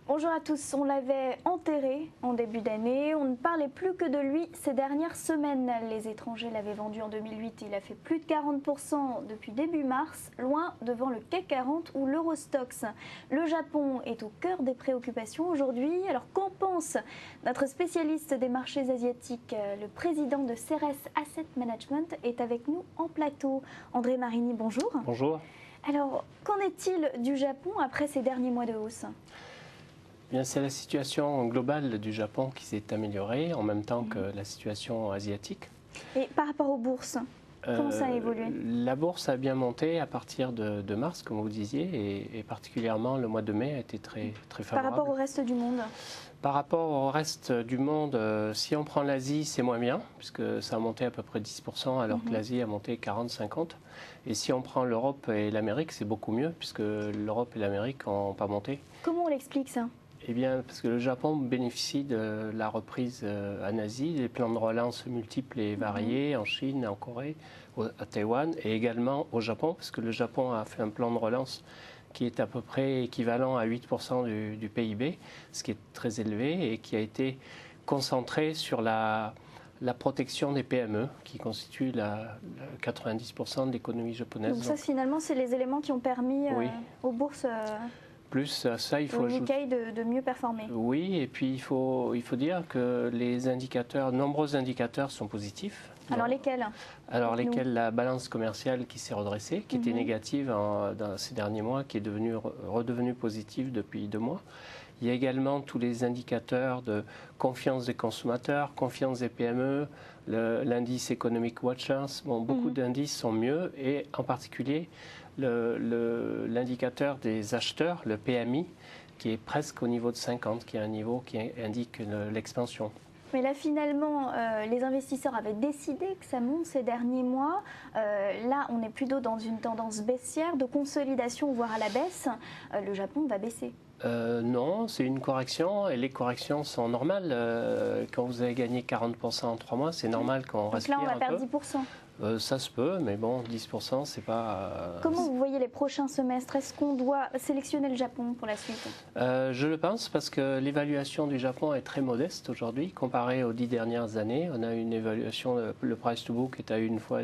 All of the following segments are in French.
Bonjour à tous, on l'avait enterré en début d'année, on ne parlait plus que de lui ces dernières semaines. Les étrangers l'avaient vendu en 2008, il a fait plus de 40% depuis début mars, loin devant le CAC 40 ou l'Eurostoxx. Le Japon est au cœur des préoccupations aujourd'hui. Alors qu'en pense notre spécialiste des marchés asiatiques? Le président de Ceres Asset Management est avec nous en plateau. André Marini, bonjour. Bonjour. Alors, qu'en est-il du Japon après ces derniers mois de hausse? Bien, c'est la situation globale du Japon qui s'est améliorée en même temps que la situation asiatique. Et par rapport aux bourses, comment ça a évolué? La bourse a bien monté à partir de mars, comme vous disiez, et particulièrement le mois de mai a été très favorable. Par rapport au reste du monde? Par rapport au reste du monde, si on prend l'Asie, c'est moins bien, puisque ça a monté à peu près 10%, alors que l'Asie a monté 40-50%. Et si on prend l'Europe et l'Amérique, c'est beaucoup mieux, puisque l'Europe et l'Amérique n'ont pas monté. Comment on l'explique ça? Eh bien, parce que le Japon bénéficie de la reprise en Asie, des plans de relance multiples et variés en Chine, en Corée, à Taïwan et également au Japon, parce que le Japon a fait un plan de relance qui est à peu près équivalent à 8% du PIB, ce qui est très élevé et qui a été concentré sur la protection des PME, qui constituent 90% de l'économie japonaise. Donc ça, finalement, c'est les éléments qui ont permis aux bourses... Plus ça, il faut ajouter de mieux performer. Oui, et puis il faut dire que les indicateurs, nombreux indicateurs sont positifs. Alors lesquels? Alors lesquels? La balance commerciale qui s'est redressée, qui était négative dans ces derniers mois, qui est redevenue positive depuis 2 mois. Il y a également tous les indicateurs de confiance des consommateurs, confiance des PME, l'indice Economic Watchers. Bon, beaucoup d'indices sont mieux et en particulier l'indicateur des acheteurs, le PMI, qui est presque au niveau de 50, qui est un niveau qui indique l'expansion. Mais là, finalement, les investisseurs avaient décidé que ça monte ces derniers mois. Là, on est plutôt dans une tendance baissière, de consolidation, voire à la baisse. Le Japon va baisser. Non, c'est une correction et les corrections sont normales. Quand vous avez gagné 40% en 3 mois, c'est normal qu'on respire un peu. Donc là, on va perdre 10%. Ça se peut, mais bon, 10%, c'est pas... Comment vous voyez les prochains semestres? Est-ce qu'on doit sélectionner le Japon pour la suite? Je le pense parce que l'évaluation du Japon est très modeste aujourd'hui, comparée aux 10 dernières années. On a une évaluation, le price to book est à une fois.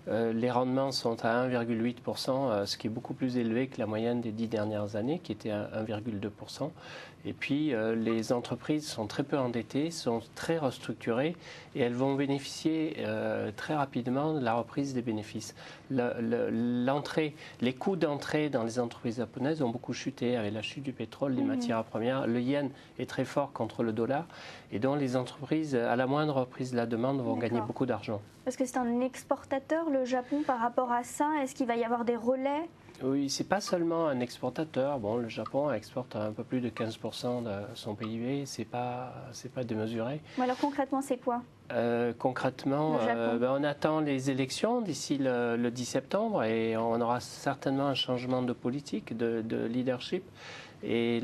Les rendements sont à 1,8%, ce qui est beaucoup plus élevé que la moyenne des 10 dernières années, qui était à 1,2%. Et puis, les entreprises sont très peu endettées, sont très restructurées et elles vont bénéficier très rapidement de la reprise des bénéfices. Les coûts d'entrée dans les entreprises japonaises ont beaucoup chuté avec la chute du pétrole, des matières premières. Le yen est très fort contre le dollar et donc les entreprises, à la moindre reprise de la demande, vont gagner beaucoup d'argent. Parce que c'est un exportateur, le Japon, par rapport à ça. Est-ce qu'il va y avoir des relais? Oui, c'est pas seulement un exportateur. Bon, le Japon exporte un peu plus de 15% de son PIB. C'est pas démesuré. Alors concrètement, c'est quoi? Concrètement, on attend les élections d'ici le 10 septembre et on aura certainement un changement de politique, de leadership. Et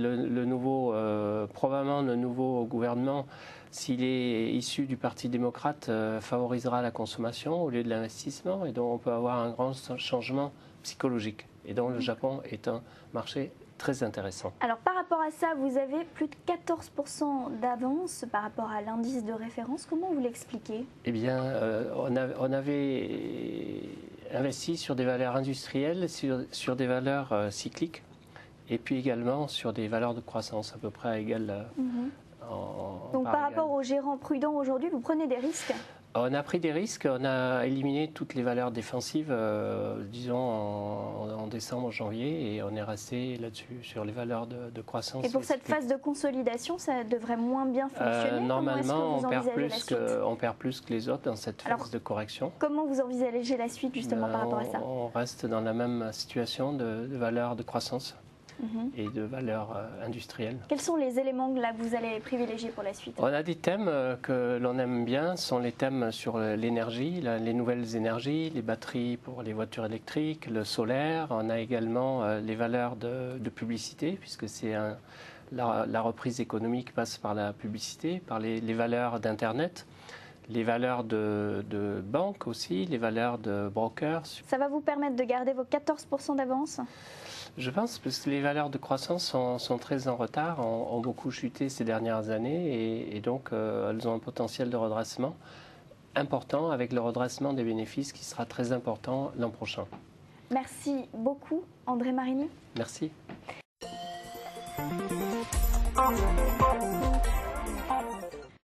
probablement le nouveau gouvernement, s'il est issu du Parti démocrate, favorisera la consommation au lieu de l'investissement. Et donc on peut avoir un grand changement psychologique. Et donc le Japon est un marché très intéressant. Alors par rapport à ça, vous avez plus de 14% d'avance par rapport à l'indice de référence. Comment vous l'expliquez? Eh bien, on avait investi sur des valeurs industrielles, sur des valeurs cycliques, et puis également sur des valeurs de croissance à peu près à égal. Donc par rapport aux gérants prudents aujourd'hui, vous prenez des risques? On a pris des risques, on a éliminé toutes les valeurs défensives, disons en décembre, janvier, et on est resté là-dessus, sur les valeurs de croissance. Et pour cette phase de consolidation, ça devrait moins bien fonctionner? Normalement, on perd plus que les autres dans cette phase de correction. Comment vous envisagez la suite justement par rapport à ça? On reste dans la même situation de valeurs de croissance. Et de valeurs industrielles. Quels sont les éléments que là, vous allez privilégier pour la suite? On a des thèmes que l'on aime bien, ce sont les thèmes sur l'énergie, les nouvelles énergies, les batteries pour les voitures électriques, le solaire. On a également les valeurs de publicité, puisque c'est la reprise économique passe par la publicité, par les valeurs d'Internet. les valeurs de banque aussi, les valeurs de brokers. Ça va vous permettre de garder vos 14% d'avance? Je pense parce que les valeurs de croissance sont très en retard, ont beaucoup chuté ces dernières années et donc elles ont un potentiel de redressement important avec le redressement des bénéfices qui sera très important l'an prochain. Merci beaucoup, André Marini. Merci.